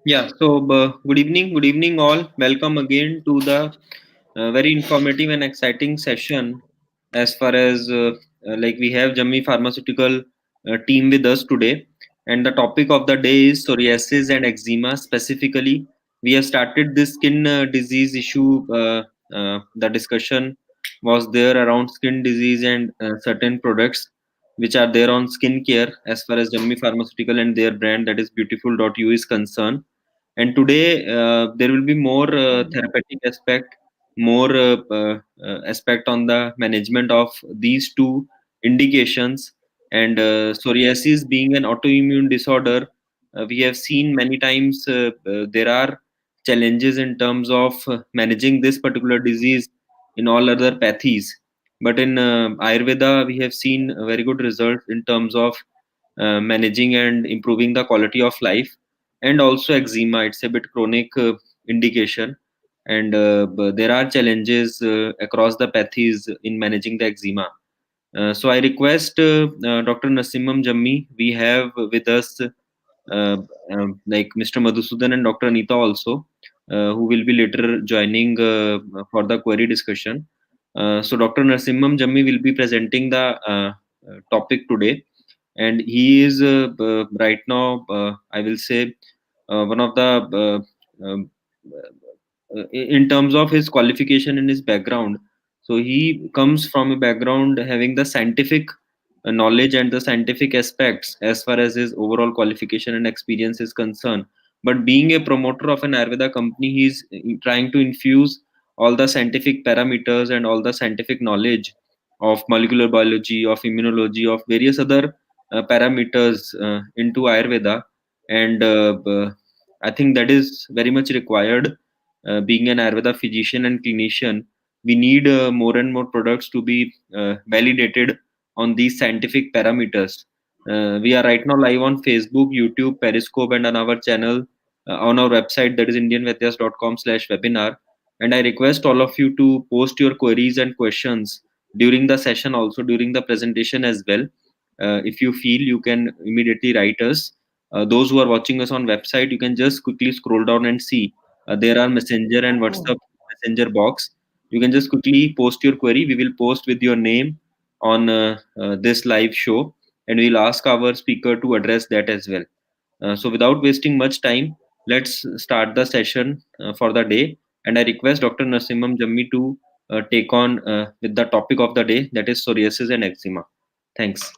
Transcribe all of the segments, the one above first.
Yeah, so good evening, all. Welcome again to the very informative and exciting session. As far as like we have Jammi Pharmaceutical team with us today, and the topic of the day is psoriasis and eczema. Specifically, we have started this skin disease issue. The discussion was there around skin disease and certain products which are there on skincare as far as Jammi Pharmaceutical and their brand that is Beautiful.u is concerned. And today there will be more therapeutic aspect, more aspect on the management of these two indications. And psoriasis being an autoimmune disorder, we have seen many times there are challenges in terms of managing this particular disease in all other pathies. But in Ayurveda, we have seen a very good results in terms of managing and improving the quality of life. And also eczema, it's a bit chronic indication, and there are challenges across the pathies in managing the eczema. So I request Dr. Nasimam Jammi. We have with us like Mr. Madhusudan and Dr. Anita also, who will be later joining for the query discussion. So Dr. Nasimam Jammi will be presenting the topic today, and he is right now, I will say, one of the in terms of his qualification and his background. So he comes from a background having the scientific knowledge and the scientific aspects as far as his overall qualification and experience is concerned. But being a promoter of an Ayurveda company, he's trying to infuse all the scientific parameters and all the scientific knowledge of molecular biology, of immunology, of various other parameters into Ayurveda. And I think that is very much required. Being an Ayurveda physician and clinician, we need more and more products to be validated on these scientific parameters. We are right now live on Facebook, YouTube, Periscope, and on our channel on our website, that is indianvedyas.com/webinar. And I request all of you to post your queries and questions during the session, also during the presentation as well. If you feel, you can immediately write us. Those who are watching us on website, you can just quickly scroll down and see there are messenger and WhatsApp messenger box. You can just quickly post your query. We will post with your name on this live show, and we'll ask our speaker to address that as well. So without wasting much time, let's start the session for the day. And I request Dr. Nasimam Jammi to take on with the topic of the day, that is psoriasis and eczema. Thanks.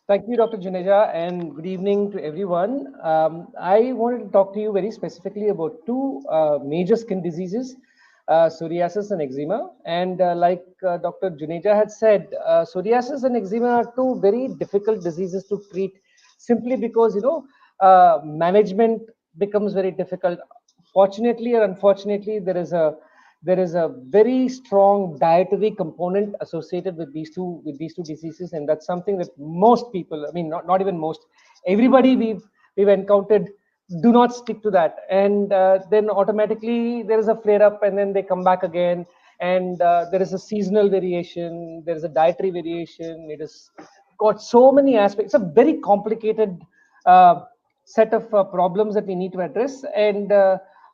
Thank you, Dr. Juneja, and good evening to everyone. I wanted to talk to you very specifically about two major skin diseases, psoriasis and eczema. And like Dr. Juneja had said, psoriasis and eczema are two very difficult diseases to treat simply because, management becomes very difficult. Fortunately or unfortunately, there is a very strong dietary component associated with these two diseases, and that's something that most people, I mean, not even most, everybody we've encountered do not stick to that, and then automatically there is a flare up, and then they come back again, and there is a seasonal variation, there is a dietary variation. It has got so many aspects. It's a very complicated set of problems that we need to address, and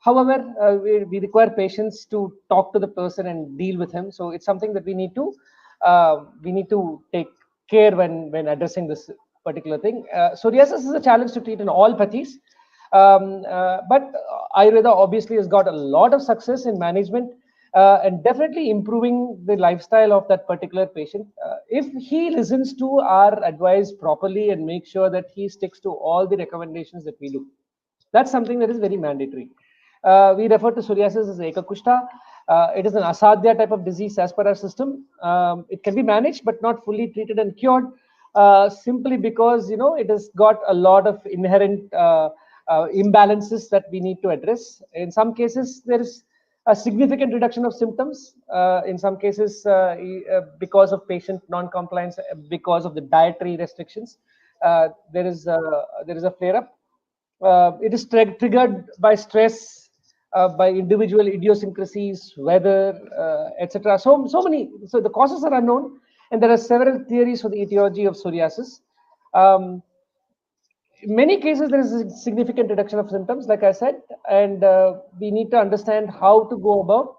however, we require patience to talk to the person and deal with him. So it's something that we need to take care when addressing this particular thing. Psoriasis is a challenge to treat in all pathies, but Ayurveda obviously has got a lot of success in management and definitely improving the lifestyle of that particular patient. If he listens to our advice properly and make sure that he sticks to all the recommendations that we do, that's something that is very mandatory. We refer to psoriasis as Ekakushta. It is an asadhya type of disease as per our system. It can be managed but not fully treated and cured, simply because it has got a lot of inherent imbalances that we need to address. In some cases, there is a significant reduction of symptoms. In some cases, because of patient non-compliance, because of the dietary restrictions, there is a flare-up. It is triggered by stress, by individual idiosyncrasies, weather, etc. So many. So the causes are unknown, and there are several theories for the etiology of psoriasis. Um, in many cases, there is a significant reduction of symptoms, like I said, and we need to understand how to go about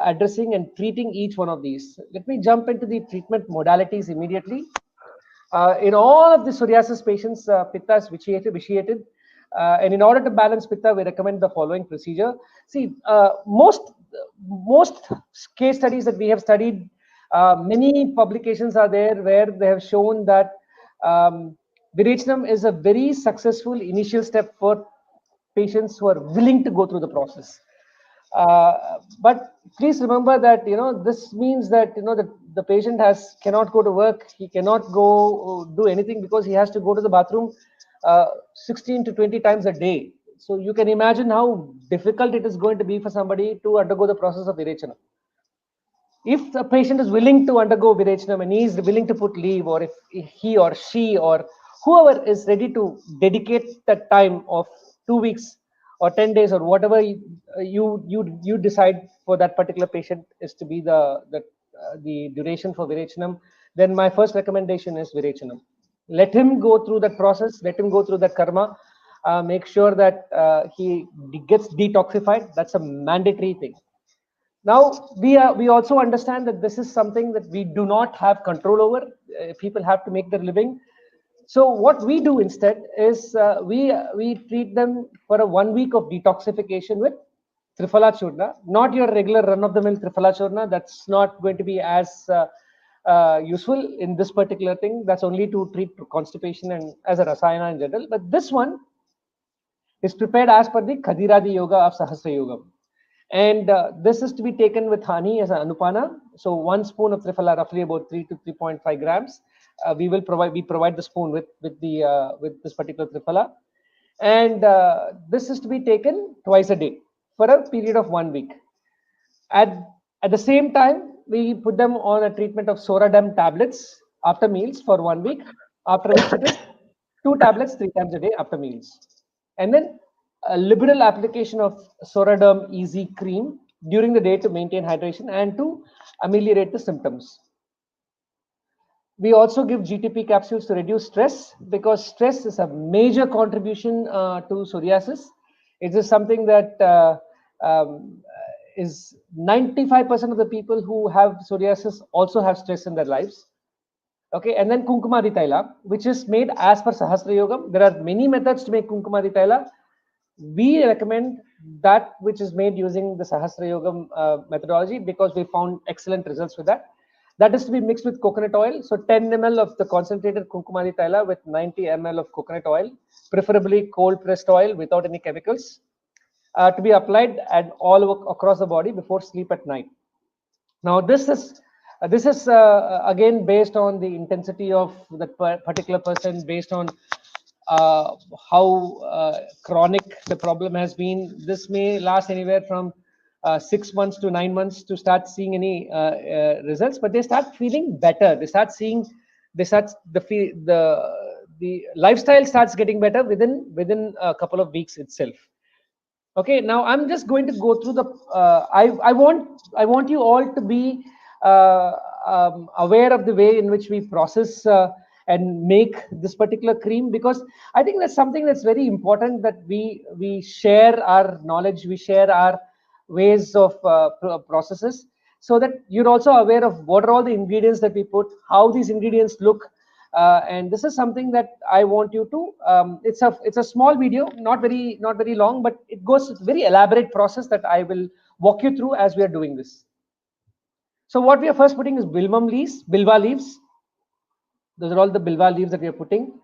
addressing and treating each one of these. Let me jump into the treatment modalities immediately. In all of the psoriasis patients, pitta is vitiated. And in order to balance pitta, we recommend the following procedure. See, most case studies that we have studied, many publications are there where they have shown that Virechinam is a very successful initial step for patients who are willing to go through the process. But please remember that this means that the patient cannot go to work, he cannot go do anything because he has to go to the bathroom 16 to 20 times a day. So you can imagine how difficult it is going to be for somebody to undergo the process of Virechanam. If a patient is willing to undergo Virechanam and he is willing to put leave, or if he or she or whoever is ready to dedicate that time of 2 weeks or 10 days or whatever you decide for that particular patient is to be the duration for Virechanam, then my first recommendation is Virechanam. Let him go through that process, let him go through that karma, make sure that he gets detoxified. That's a mandatory thing. Now we also understand that this is something that we do not have control over. People have to make their living. So what we do instead is we treat them for a 1 week of detoxification with Triphala Churna, not your regular run-of-the-mill Triphala Churna. That's not going to be as useful in this particular thing. That's only to treat constipation and as a rasayana in general. But this one is prepared as per the Khadiradi Yoga of Sahasra Yoga. And this is to be taken with honey as an anupana. So 1 spoon of Triphala, roughly about 3 to 3.5 grams. We provide the spoon with this particular Triphala. And this is to be taken twice a day for a period of 1 week. At, at the same time, we put them on a treatment of Soradam tablets after meals for 1 week, after which it is 2 tablets 3 times a day after meals. And then a liberal application of Soradam Easy cream during the day to maintain hydration and to ameliorate the symptoms. We also give GTP capsules to reduce stress, because stress is a major contribution to psoriasis. It is something that is 95% of the people who have psoriasis also have stress in their lives. Okay, and then Kunkumadi Taila, which is made as per Sahasra Yogam. There are many methods to make Kunkumadi Taila. We recommend that which is made using the Sahasra Yogam methodology, because we found excellent results with that. That is to be mixed with coconut oil. So 10 ml of the concentrated Kunkumadi Taila with 90 ml of coconut oil, preferably cold pressed oil without any chemicals, to be applied and all across the body before sleep at night. Now this is again based on the intensity of the particular person, based on how chronic the problem has been. This may last anywhere from 6 months to 9 months to start seeing any results, but they start feeling better. They start the lifestyle starts getting better within a couple of weeks itself. Okay, now I'm just going to go through the I want you all to be aware of the way in which we process and make this particular cream, because I think that's something that's very important, that we share our knowledge, we share our ways of processes, so that you're also aware of what are all the ingredients that we put, how these ingredients look. And this is something that I want you to. It's a small video, not very long, but it goes it's a very elaborate process that I will walk you through as we are doing this. So what we are first putting is bilva leaves. Those are all the bilva leaves that we are putting.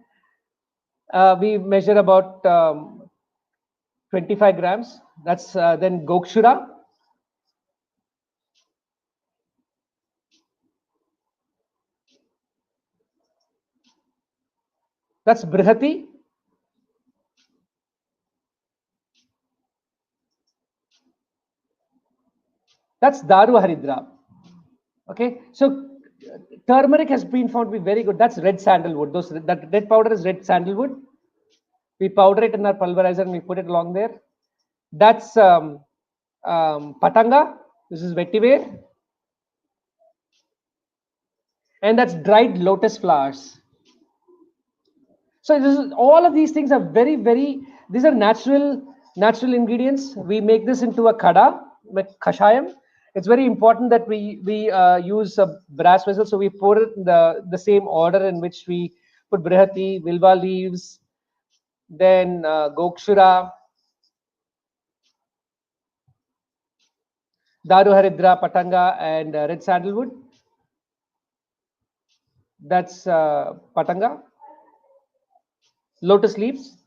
We measure about 25 grams. That's then gokshura. That's brihati. That's daru haridra. Okay, so turmeric has been found to be very good. That's red sandalwood. That red powder is red sandalwood. We powder it in our pulverizer and we put it along there. That's patanga. This is vetiver, and that's dried lotus flowers. So this is, all of these things are very, very. These are natural ingredients. We make this into a kada with kashayam. It's very important that we use a brass vessel. So we pour it in the same order in which we put brihati, vilva leaves, then gokshura, daru haridra, patanga, and red sandalwood. That's patanga. Lotus leaves.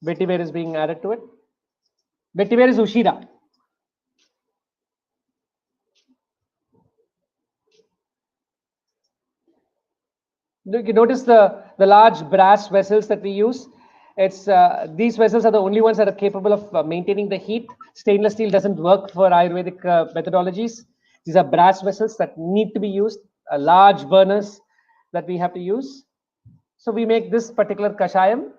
Vetiver is being added to it. Vetiver is ushira. You notice the large brass vessels that we use. It's these vessels are the only ones that are capable of maintaining the heat. Stainless steel doesn't work for Ayurvedic methodologies. These are brass vessels that need to be used, large burners that we have to use. So we make this particular kashayam.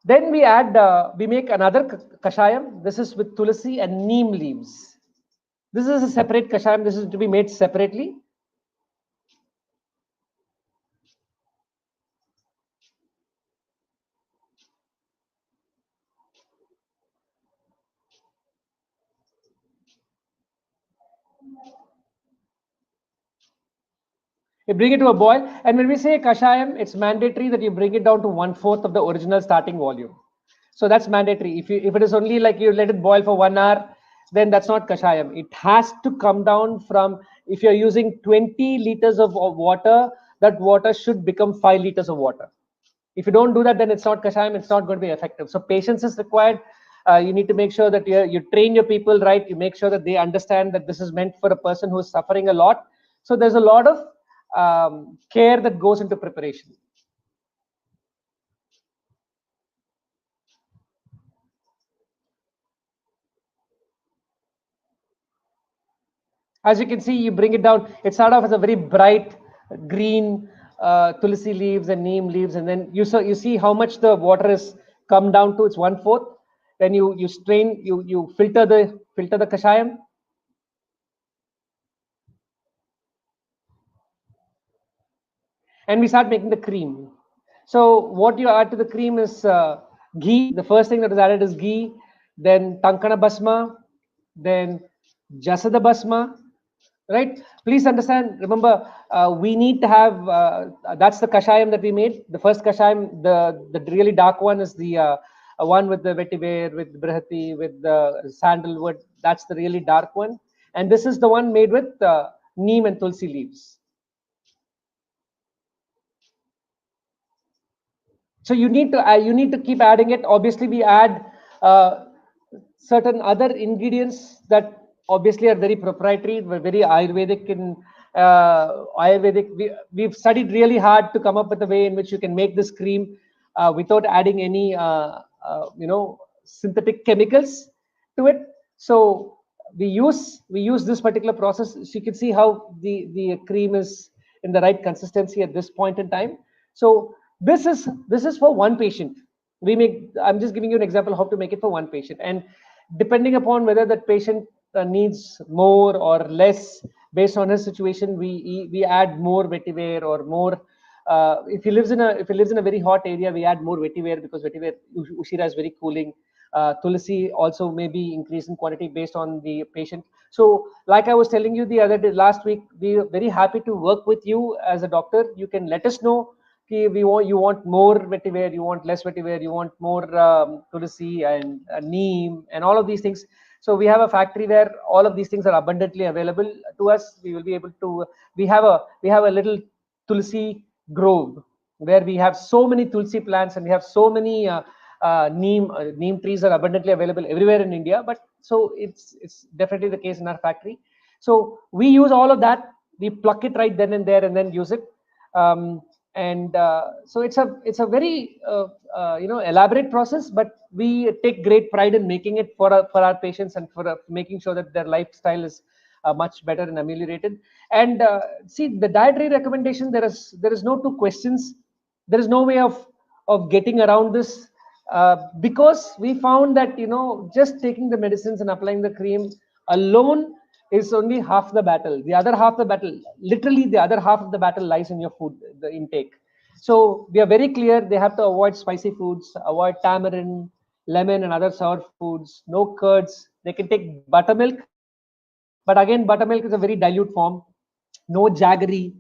Then we make another kashayam. This is with tulsi and neem leaves. This is a separate kashayam. This is to be made separately. You bring it to a boil, and when we say kashayam, it's mandatory that you bring it down to 1/4 of the original starting volume. So that's mandatory. If it is only like you let it boil for 1 hour, then that's not kashayam. It has to come down from, if you're using 20 liters of water, that water should become 5 liters of water. If you don't do that, then it's not kashayam. It's not going to be effective. So patience is required. You need to make sure that you train your people right. You make sure that they understand that this is meant for a person who is suffering a lot. So there's a lot of care that goes into preparation. As you can see, you bring it down. It starts off as a very bright green tulsi leaves and neem leaves, and then you see how much the water has come down to. It's 1/4. Then you strain, you filter the kashayam, and we start making the cream. So what you add to the cream is ghee. The first thing that is added is ghee, then tankana basma, then jasada basma, right? Please understand, remember, we need to have, that's the kashayam that we made. The first kashayam, the really dark one, is the one with the vetiver, with brihati, with the sandalwood. That's the really dark one. And this is the one made with neem and tulsi leaves. So you need to keep adding it. Obviously we add uh, certain other ingredients that obviously are very proprietary, very ayurvedic. In ayurvedic, we've studied really hard to come up with a way in which you can make this cream without adding any synthetic chemicals to it. So we use this particular process, so you can see how the cream is in the right consistency at this point in time. So this is for one patient. I'm just giving you an example how to make it for one patient, and depending upon whether that patient needs more or less based on his situation, we add more vetiver or more. If he lives in a very hot area, we add more vetiver, because vetiver ushira is very cooling. Tulsi also may be increased in quantity based on the patient. So, like I was telling you the other day, last week, we are very happy to work with you as a doctor. You can let us know, you want more vetiver, you want less vetiver, you want more tulsi and neem and all of these things. So we have a factory where all of these things are abundantly available to us. We will be able to. We have a little tulsi grove where we have so many tulsi plants, and we have so many neem trees are abundantly available everywhere in India. But so it's definitely the case in our factory. So we use all of that. We pluck it right then and there, and then use it. And so it's a very elaborate process, but we take great pride in making it for our patients, and for making sure that their lifestyle is much better and ameliorated. And see, the dietary recommendation, there is no two questions. There is no way of getting around this, because we found that just taking the medicines and applying the cream alone is only half the battle. The other half the battle, literally the other half of the battle, lies in your food, the intake. So we are very clear, they have to avoid spicy foods, avoid tamarind, lemon and other sour foods, no curds. They can take buttermilk, but again, buttermilk is a very dilute form. No jaggery,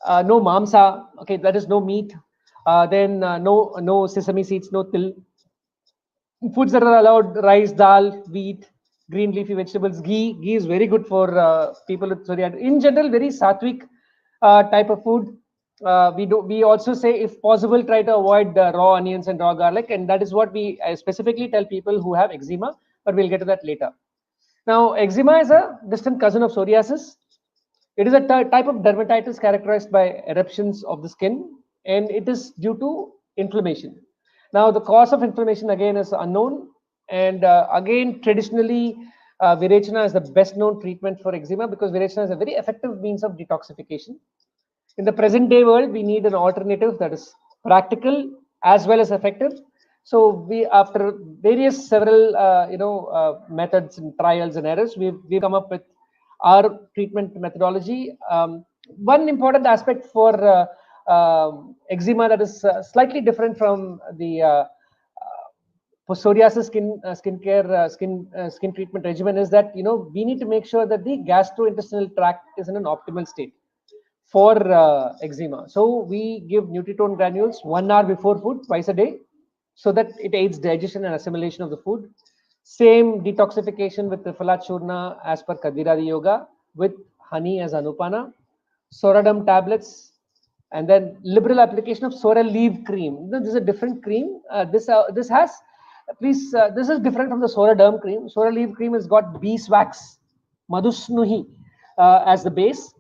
no mamsa. Okay, that is no meat. Then no sesame seeds, no til. Foods that are allowed: rice, dal, wheat, green leafy vegetables. Ghee is very good for people with psoriasis. In general, very sattvic type of food. We also say, if possible, try to avoid raw onions and raw garlic, and that is what we specifically tell people who have eczema. But we'll get to that later. Now, eczema is a distant cousin of psoriasis. It is a type of dermatitis characterized by eruptions of the skin, and it is due to inflammation. Now, the cause of inflammation again is unknown, and again, traditionally, Virechana is the best known treatment for eczema, because Virechana is a very effective means of detoxification. In the present day world, we need an alternative that is practical as well as effective. So we, after various several methods and trials and errors, we've come up with our treatment methodology. One important aspect for eczema that is slightly different from the for psoriasis skin treatment regimen is that we need to make sure that the gastrointestinal tract is in an optimal state for eczema. So we give Nutritone granules 1 hour before food, twice a day, so that it aids digestion and assimilation of the food. Same detoxification with the Falat Churna as per Kadiradi Yoga, with honey as Anupana, Soradam tablets, and then liberal application of sorrel leaf cream. This is a different cream. This has, please, this is different from the Soradam cream. Sorrel leaf cream has got beeswax, Madhusnuhi, as the base.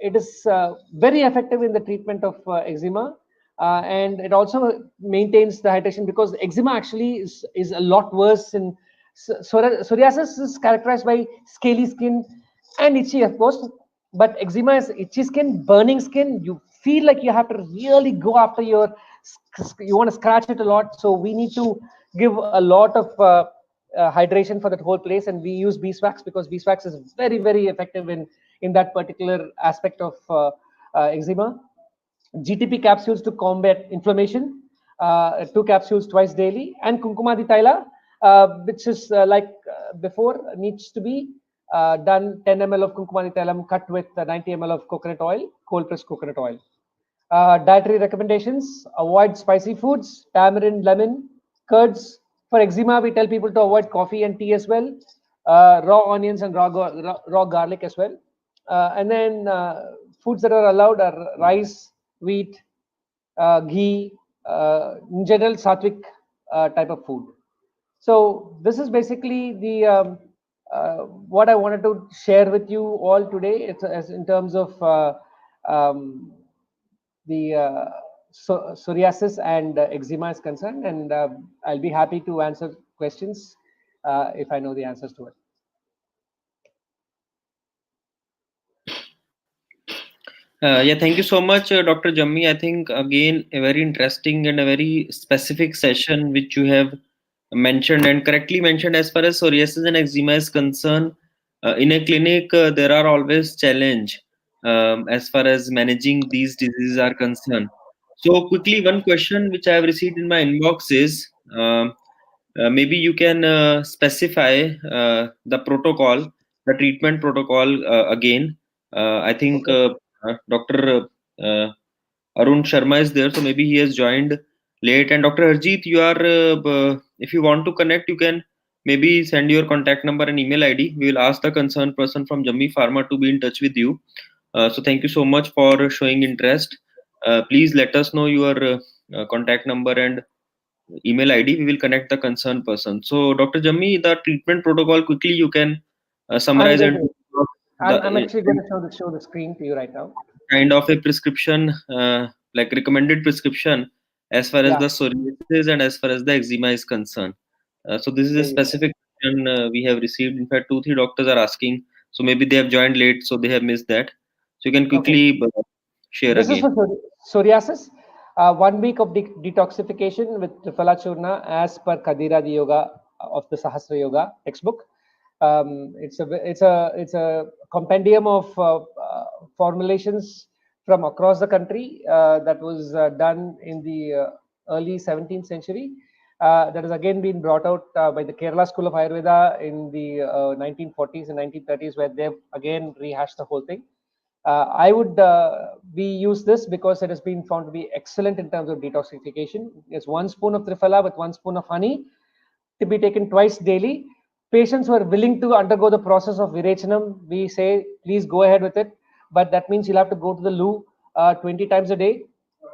It is very effective in the treatment of eczema, and it also maintains the hydration, because eczema actually is a lot worse. In psoriasis is characterized by scaly skin and itchy, of course, but eczema is itchy skin, burning skin. You feel like you have to really go after you want to scratch it a lot. So we need to give a lot of hydration for that whole place, and we use beeswax because beeswax is very, very effective in that particular aspect of eczema. GTP capsules to combat inflammation, 2 capsules twice daily, and Kumkumadi Taila, which is before, needs to be done 10 ml of Kumkumadi Tailam cut with 90 ml of coconut oil, cold pressed coconut oil. Dietary recommendations: avoid spicy foods, tamarind, lemon, curds. For eczema, we tell people to avoid coffee and tea as well, raw onions and raw garlic as well. And then foods that are allowed are rice, wheat, ghee, in general, sattvic type of food. So this is basically the what I wanted to share with you all today. It's as in terms of um, the psoriasis and eczema is concerned, and I'll be happy to answer questions if I know the answers to it. Yeah, thank you so much, Dr. Jammi. I think again a very interesting and a very specific session which you have mentioned and correctly mentioned. As far as psoriasis and eczema is concerned, in a clinic there are always challenge as far as managing these diseases are concerned. So quickly, one question which I have received in my inbox is, maybe you can specify the protocol, the treatment protocol again. I think Okay. Dr. Arun Sharma is there, so maybe he has joined late. And Dr. Harjeet, you are, if you want to connect, you can maybe send your contact number and email ID. We will ask the concerned person from Jammi Pharma to be in touch with you. So thank you so much for showing interest. Please let us know your contact number and email ID. We will connect the concerned person. So, Dr. Jammi, the treatment protocol quickly you can I'm summarize going and to. I'm the actually going to show the screen to you right now. kind of a prescription, like recommended prescription, as far as Yeah, the psoriasis and as far as the eczema is concerned. So, this is a there you go. specific question we have received. In fact, 2, 3 doctors are asking. So maybe they have joined late, so they have missed that. So you can Okay. quickly share This is again. for psoriasis. 1 week of detoxification with Triphala Churna as per Kadira the Yoga of the Sahasra Yoga textbook. It's a compendium of formulations from across the country that was done in the early 17th century. That has again been brought out by the Kerala School of Ayurveda in the 1940s and 1930s, where they've again rehashed the whole thing. I would we use this because it has been found to be excellent in terms of detoxification. It's 1 spoon of triphala with 1 spoon of honey to be taken twice daily. Patients who are willing to undergo the process of virachanam, we say please go ahead with it, but that means you'll have to go to the loo 20 times a day.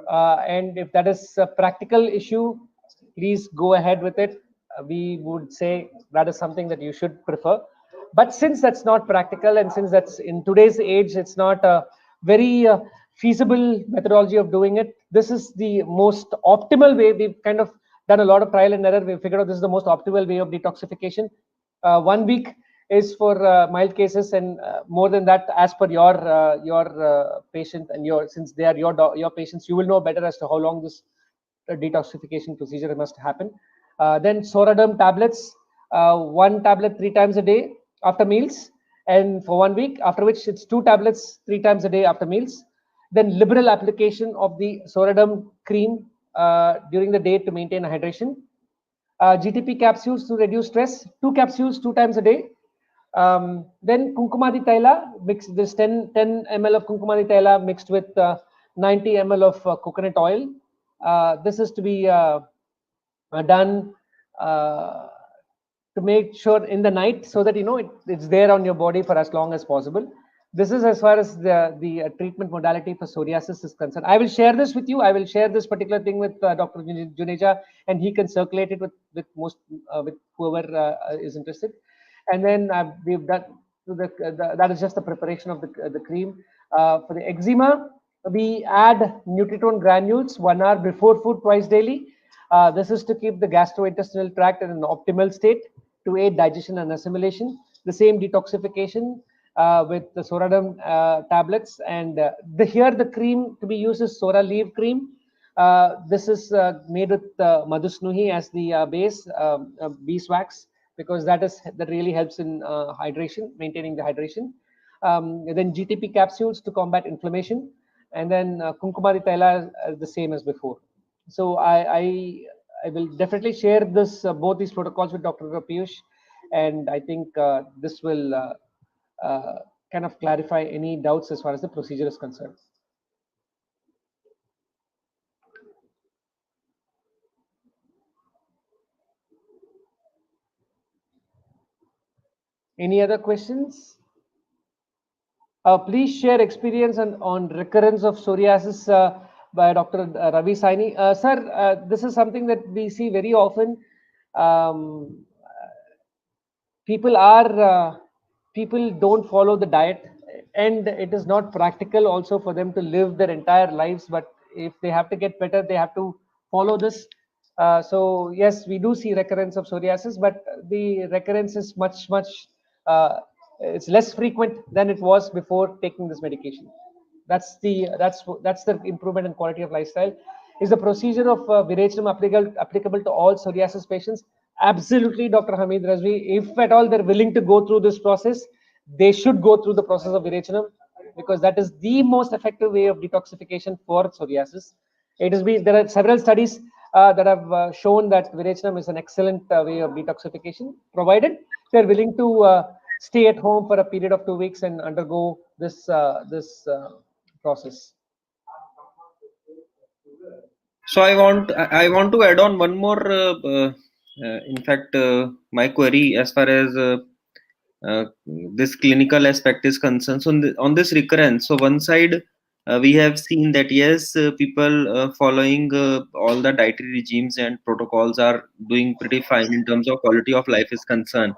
And if that is a practical issue, please go ahead with it. We would say that is something that you should prefer. But since that's not practical, and since that's in today's age, it's not a very feasible methodology of doing it. This is the most optimal way. We've kind of done a lot of trial and error. We figured out this is the most optimal way of detoxification. 1 week is for mild cases, and more than that, as per your patient and your, since they are your patients, you will know better as to how long this detoxification procedure must happen. Then Soradam tablets, 1 tablet 3 times a day after meals, and for 1 week, after which it's 2 tablets 3 times a day after meals. Then liberal application of the Soradam cream during the day to maintain hydration. GTP capsules to reduce stress, 2 capsules 2 times a day. Then Kunkumadi Taila, mixed this 10 ml of Kunkumadi Taila mixed with 90 ml of coconut oil. This is to be done to make sure in the night, so that it's there on your body for as long as possible. This is as far as the treatment modality for psoriasis is concerned. I will share this with you. I will share this particular thing with Dr. Juneja, and he can circulate it with whoever is interested. And then we've done that is just the preparation of the cream. For the eczema, we add Nutritone granules 1 hour before food twice daily. This is to keep the gastrointestinal tract in an optimal state to aid digestion and assimilation. The same detoxification with the Soradam tablets, and here the cream to be used is Sora leaf cream. This is made with Madhusnuhi as the base, beeswax, because that really helps in hydration, maintaining the hydration. Then GTP capsules to combat inflammation, and then Kunkumari Taila the same as before. So I will definitely share this both these protocols with Dr. Piyush, and I think this will kind of clarify any doubts as far as the procedure is concerned. Any other questions? Please share experience on recurrence of psoriasis by Dr. Ravi Saini. Sir, this is something that we see very often. Um, people are people don't follow the diet, and it is not practical also for them to live their entire lives. But if they have to get better, they have to follow this. So yes, we do see recurrence of psoriasis, but the recurrence is much it's less frequent than it was before taking this medication. That's the improvement in quality of lifestyle. Is the procedure of virachanam applicable to all psoriasis patients? Absolutely, Dr. Hamid Razvi. If at all they're willing to go through this process, they should go through the process of virachanam, because that is the most effective way of detoxification for psoriasis. There are several studies that have shown that virachanam is an excellent way of detoxification, provided they're willing to stay at home for a period of 2 weeks and undergo this process. So I want to add on one more. In fact, my query as far as this clinical aspect is concerned. So on this recurrence, so one side we have seen that yes, people following all the dietary regimes and protocols are doing pretty fine in terms of quality of life is concerned.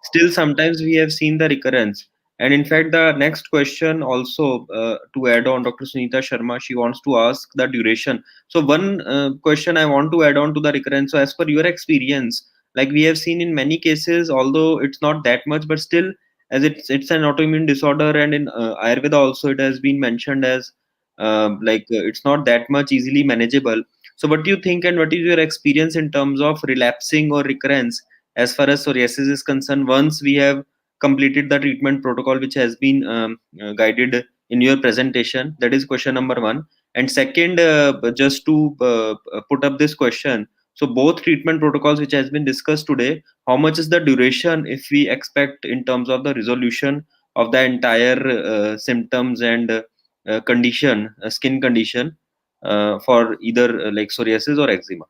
Still, sometimes we have seen the recurrence. And in fact, the next question also to add on, Dr. Sunita Sharma, she wants to ask the duration. So one question I want to add on to the recurrence. So as per your experience, like we have seen in many cases, although it's not that much, but still as it's an autoimmune disorder, and in Ayurveda also it has been mentioned as it's not that much easily manageable. So what do you think, and what is your experience in terms of relapsing or recurrence as far as psoriasis is concerned, once we have completed the treatment protocol which has been guided in your presentation? That is question number one. And second, just to put up this question, so both treatment protocols which has been discussed today, how much is the duration if we expect in terms of the resolution of the entire symptoms and skin condition for either psoriasis or eczema?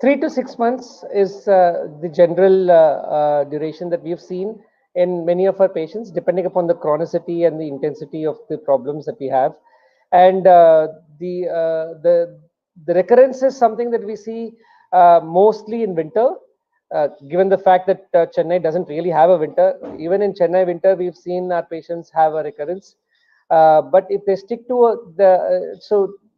3 to 6 months is the general duration that we've seen in many of our patients, depending upon the chronicity and the intensity of the problems that we have. And the recurrence is something that we see mostly in winter, given the fact that Chennai doesn't really have a winter. Even in Chennai winter, we've seen our patients have a recurrence. But if they stick to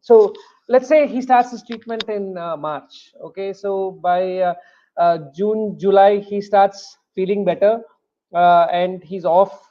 so let's say he starts his treatment in March. Okay, so by June, July, he starts feeling better, and he's off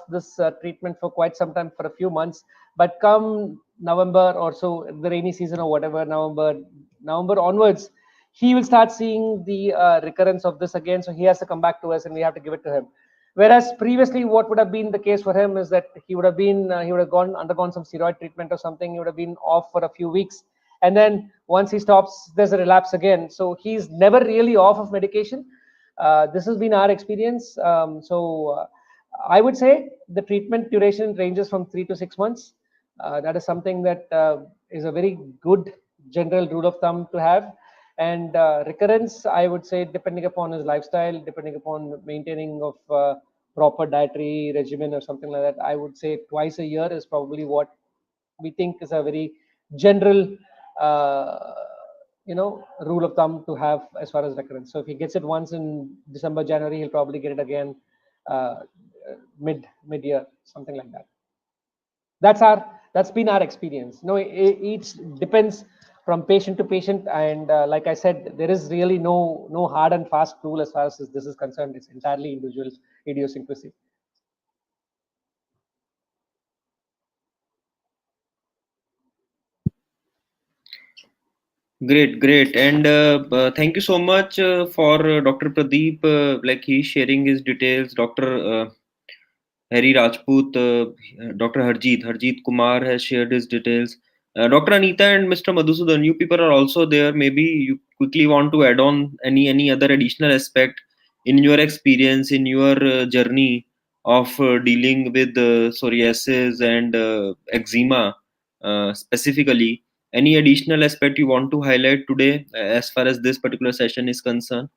this treatment for quite some time, for a few months. But come November or so, the rainy season or whatever, November onwards, he will start seeing the recurrence of this again. So he has to come back to us, and we have to give it to him. Whereas previously, what would have been the case for him is that he would have gone undergone some steroid treatment or something. He would have been off for a few weeks, and then once he stops, there's a relapse again. So he's never really off of medication. This has been our experience. I would say the treatment duration ranges from 3 to 6 months. That is something that is a very good general rule of thumb to have. And recurrence, I would say, depending upon his lifestyle, depending upon maintaining of proper dietary regimen or something like that, I would say twice a year is probably what we think is a very general, uh, rule of thumb to have as far as recurrence. So if he gets it once in December, January, he'll probably get it again uh, mid year, something like that. That's been our experience. Each depends from patient to patient, and like I said, there is really no hard and fast rule as far as this is concerned. It's entirely individual idiosyncrasy. Great, great, and thank you so much for Dr. Pradeep. He's sharing his details. Dr. Harry Rajput, Dr. Harjeet Kumar has shared his details. Dr. Anita and Mr. Madhusudan, you people are also there. Maybe you quickly want to add on any other additional aspect in your experience, in your journey of dealing with psoriasis and eczema specifically. Any additional aspect you want to highlight today as far as this particular session is concerned?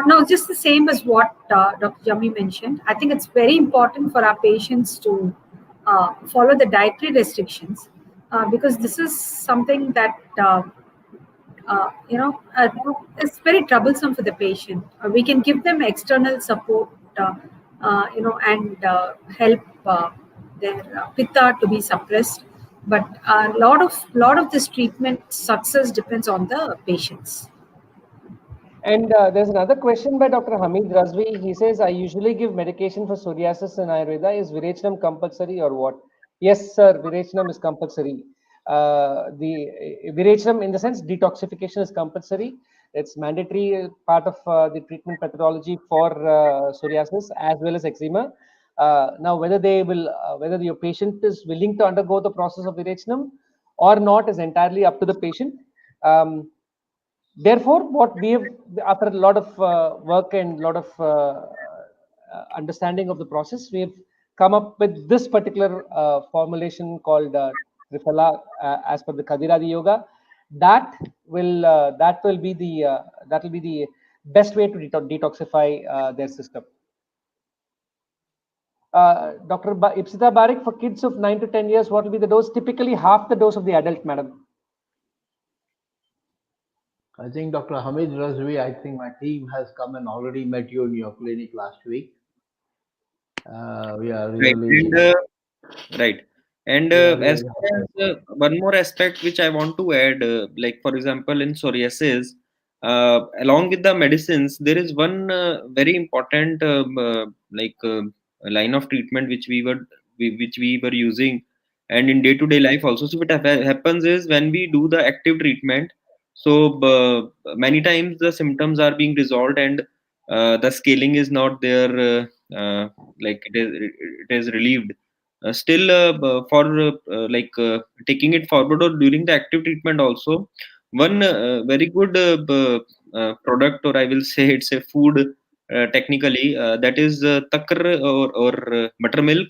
No, just the same as what Dr. Jami mentioned. I think it's very important for our patients to follow the dietary restrictions because this is something that uh, you know uh, is very troublesome for the patient. We can give them external support, and help their pitta to be suppressed. But a lot of this treatment success depends on the patients. And there's another question by Dr. Hamid Razvi. He says, I usually give medication for psoriasis in Ayurveda. Is Virachanam compulsory or what? Yes, sir, Virachanam is compulsory. The Virachanam, in the sense, detoxification is compulsory. It's mandatory part of the treatment methodology for psoriasis as well as eczema. Now, whether your patient is willing to undergo the process of Virachanam or not is entirely up to the patient. Therefore, what we have, after a lot of work and a lot of understanding of the process, we have come up with this particular formulation called Triphala, as per the Kadiradi Yoga. That will be the best way to detoxify their system. Dr. Ipsita Barik, for kids of 9 to 10 years, what will be the dose? Typically half the dose of the adult, madam. I think Dr. Hamid Razvi, I think my team has come and already met you in your clinic last week. We are Right. really, Right. And we are as really far happy. as one more aspect which I want to add, like for example, in psoriasis, along with the medicines, there is one very important line of treatment which we were using, and in day to day life also. So what happens is when we do the active treatment, so many times the symptoms are being resolved, and the scaling is not there, like it is relieved. Still, for taking it forward or during the active treatment also, one very good product, or I will say it's a food, technically, that is takr, or buttermilk,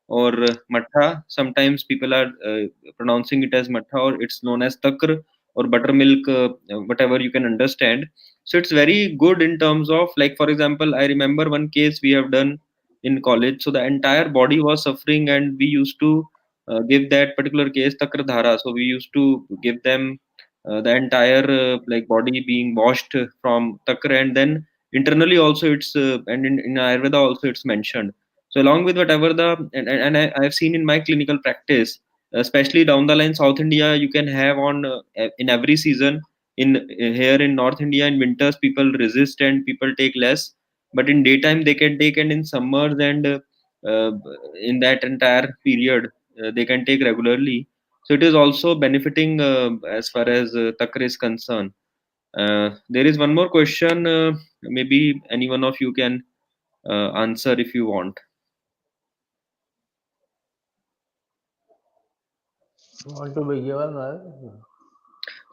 or matha. Sometimes people are pronouncing it as matha, or it's known as takr or buttermilk, whatever you can understand. So it's very good in terms of, like, for example, I remember one case we have done in college. So the entire body was suffering, and we used to give that particular case takr dhara. So we used to give them the entire body being washed from takr, and then internally also it's in Ayurveda also it's mentioned. So along with whatever I've seen in my clinical practice, especially down the line South India, you can have on in every season. In here in North India, in winters people resist and people take less, but in daytime they can take, and in summers and uh, in that entire period they can take regularly. So it is also benefiting as far as takr is concerned. There is one more question. Maybe any one of you can answer if you want. Want to be given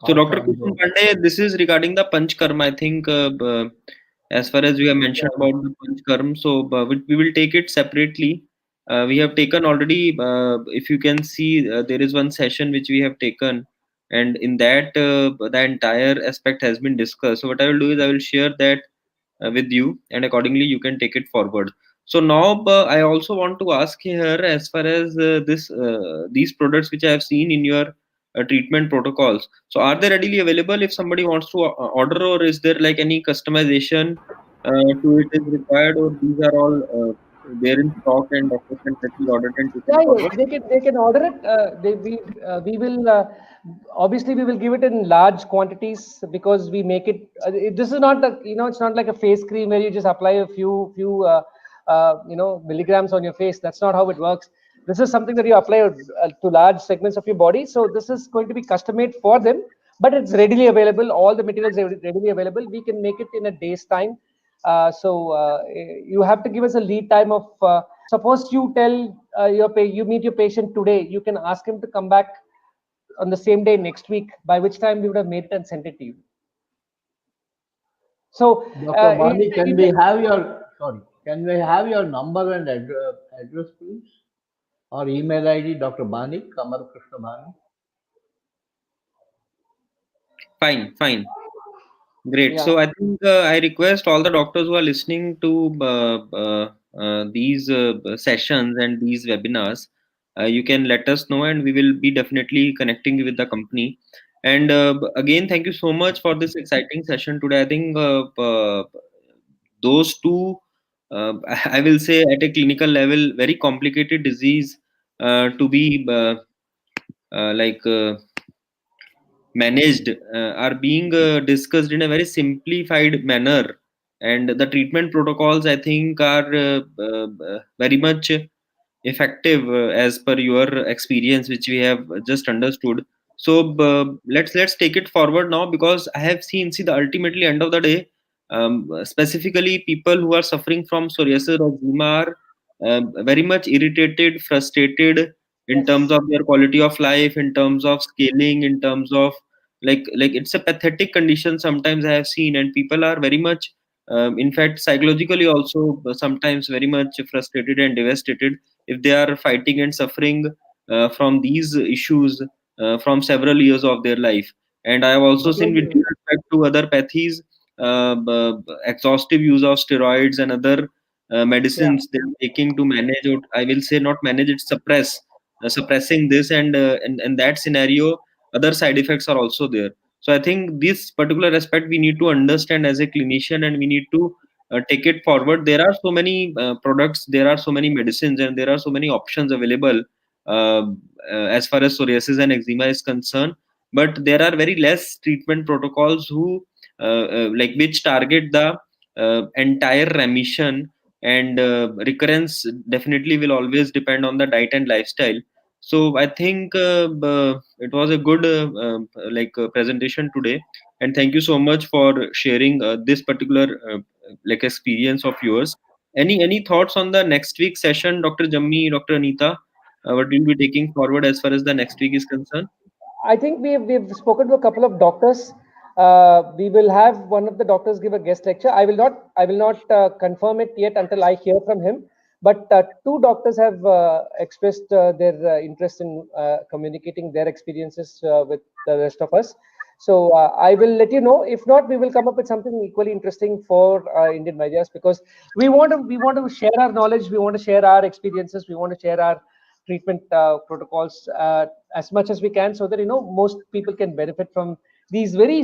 So, thoughts Dr. on Kusum this? Pandey, this is regarding the Panch Karma. I think as far as you have mentioned about the Panch Karma, so we will take it separately. We have taken already, if you can see, there is one session which we have taken, and in that, the entire aspect has been discussed. So, what I will do is I will share that with you, and accordingly you can take it forward. So now I also want to ask here, as far as these products which I have seen in your treatment protocols, so are they readily available if somebody wants to order, or is there like any customization to it is required, or these are all there in stock and doctors can directly order and taken Yeah, forward? yes, they can order it. We will obviously we will give it in large quantities because we make it. This is not the, it's not like a face cream where you just apply a few milligrams on your face. That's not how it works. This is something that you apply to large segments of your body. So this is going to be custom made for them, but it's readily available. All the materials are readily available. We can make it in a day's time. You have to give us a lead time of. Suppose you tell you meet your patient today, you can ask him to come back on the same day next week, by which time we would have made it and sent it to you. So Dr. Bani, you can, can we have your number and address, please? Or email ID, Dr. Bani, Kamar Krishna Bani. Fine, fine. Great. yeah, So I think I request all the doctors who are listening to these sessions and these webinars, you can let us know, and we will be definitely connecting you with the company. And again, thank you so much for this exciting session today. I think those two, I will say, at a clinical level, very complicated disease to be managed, are being discussed in a very simplified manner, and the treatment protocols, I think, are very much effective as per your experience which we have just understood. So let's take it forward now, because I have seen, see, the ultimately end of the day, specifically people who are suffering from psoriasis or eczema are very much irritated, frustrated in terms yes, of their quality of life, in terms of scaling, in terms of, like it's a pathetic condition sometimes I have seen, and people are very much in fact psychologically also sometimes very much frustrated and devastated if they are fighting and suffering from these issues from several years of their life. And I have also seen, with due respect to other pathies, exhaustive use of steroids and other yeah, medicines they are taking to manage, or I will say not manage it, suppressing this, and that scenario, other side effects are also there. So I think this particular aspect we need to understand as a clinician, and we need to take it forward. There are so many products, there are so many medicines, and there are so many options available uh, as far as psoriasis and eczema is concerned. But there are very less treatment protocols who like which target the entire remission, and recurrence definitely will always depend on the diet and lifestyle. So I think it was a good presentation today, and thank you so much for sharing this particular like experience of yours. Any thoughts on the next week session, Dr. Jammi, Dr. Anita? What will be taking forward as far as the next week is concerned? I think we've spoken to a couple of doctors. We will have one of the doctors give a guest lecture. I will not confirm it yet until I hear from him. But two doctors have expressed their interest in communicating their experiences with the rest of us. So I will let you know. If not, we will come up with something equally interesting for Indian Medias, because we want to share our knowledge. We want to share our experiences. We want to share our treatment protocols as much as we can, so that most people can benefit from these very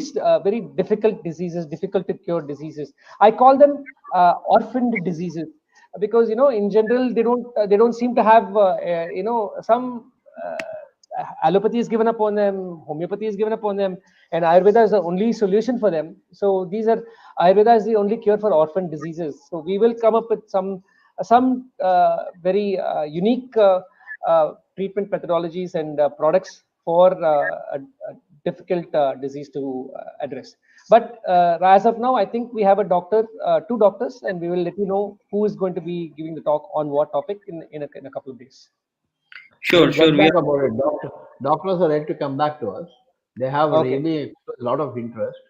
difficult diseases, difficult to cure diseases. I call them orphaned diseases, because in general they don't seem to have some allopathy is given up on them, homeopathy is given up on them, and Ayurveda is the only solution for them. So these are Ayurveda is the only cure for orphan diseases. So we will come up with some very unique treatment methodologies and products for a difficult disease to address. But as of now, I think we have two doctors, and we will let you know who is going to be giving the talk on what topic in a couple of days. Sure, We'll sure. get back about it. Doctors are ready to come back to us. They have Okay. really expressed a lot of interest.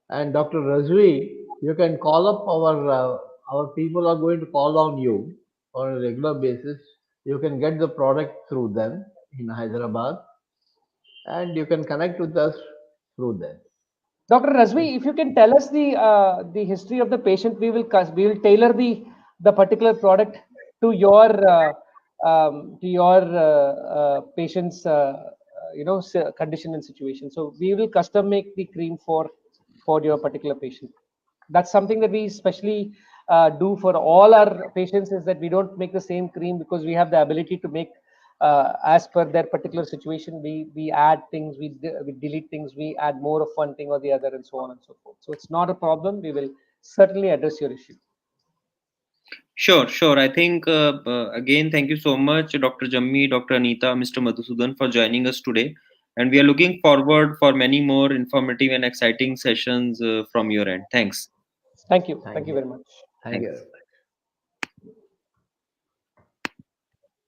And Dr. Razvi, you can call up our people are going to call on you on a regular basis. You can get the product through them in Hyderabad, and you can connect with us through them. Dr. Razvi, if you can tell us the history of the patient, we will tailor the particular product to your patient's condition and situation. So we will custom make the cream for your particular patient. That's something that we especially do for all our patients, is that we don't make the same cream, because we have the ability to make as per their particular situation. We add things, we delete things, we add more of one thing or the other, and so on and so forth. So it's not a problem. We will certainly address your issue. Sure, sure. I think again, thank you so much, Dr. Jammi, Dr. Anita, Mr. Madhusudan, for joining us today. And we are looking forward for many more informative and exciting sessions from your end. Thanks. Thank you Thank very you. much. Thank Thanks. you.